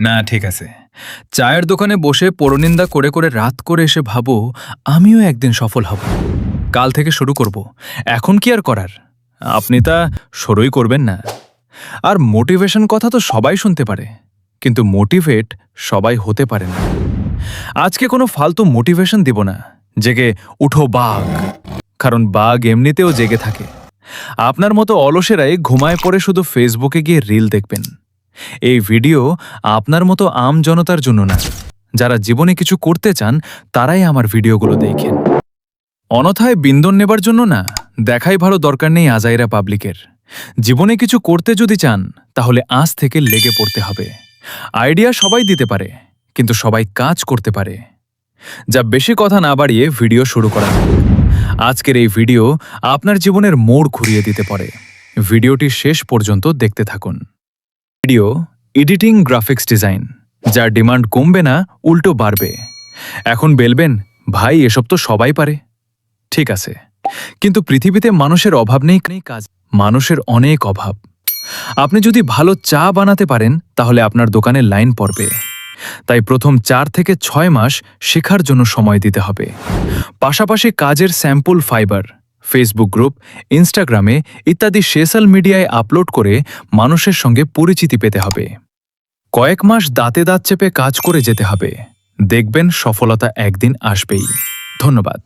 না, ঠিক আছে। চায়ের দোকানে বসে পরনিন্দা করে করে রাত করে এসে ভাবো, আমিও একদিন সফল হব। কাল থেকে শুরু করব। এখন কি আর করার? আপনি তা শুরুই করবেন না। আর মোটিভেশন কথা তো সবাই শুনতে পারে, কিন্তু মোটিভেট সবাই হতে পারে না। আজকে কোনো ফালতু মোটিভেশন দিব না, জেগে উঠো বাঘ, কারণ বাঘ এমনিতেও জেগে থাকে। আপনার মতো অলসেরাই ঘুমায় পড়ে শুধু ফেসবুকে গিয়ে রিল দেখবেন। এই ভিডিও আপনার মতো আম জনতার জন্য না, যারা জীবনে কিছু করতে চান তারাই আমার ভিডিওগুলো দেখেন। অনথায় বিন্দন নেবার জন্য না, দেখাই ভালো দরকার নেই আজাইরা পাবলিকের। জীবনে কিছু করতে যদি চান তাহলে আজ থেকে লেগে পড়তে হবে। আইডিয়া সবাই দিতে পারে, কিন্তু সবাই কাজ করতে পারে। যা বেশি কথা না বাড়িয়ে ভিডিও শুরু করা হোক। আজকের এই ভিডিও আপনার জীবনের মোড় ঘুরিয়ে দিতে পারে। ভিডিওটি শেষ পর্যন্ত দেখতে থাকুন। ভিডিও এডিটিং, গ্রাফিক্স ডিজাইন, যার ডিমান্ড কমবে না, উল্টো বাড়বে। এখন বলবেন, ভাই এসব তো সবাই পারে। ঠিক আছে, কিন্তু পৃথিবীতে মানুষের অভাব নেই কাজ, মানুষের অনেক অভাব। আপনি যদি ভালো চা বানাতে পারেন তাহলে আপনার দোকানে লাইন পড়বে। তাই প্রথম 4 থেকে 6 মাস শেখার জন্য সময় দিতে হবে। পাশাপাশি কাজের স্যাম্পল ফাইবার ফেসবুক গ্রুপ, ইনস্টাগ্রামে ইত্যাদি সোশ্যাল মিডিয়ায় আপলোড করে মানুষের সঙ্গে পরিচিতি পেতে হবে। কয়েক মাস দাঁতে দাঁত চেপে কাজ করে যেতে হবে। দেখবেন সফলতা একদিন আসবেই। ধন্যবাদ।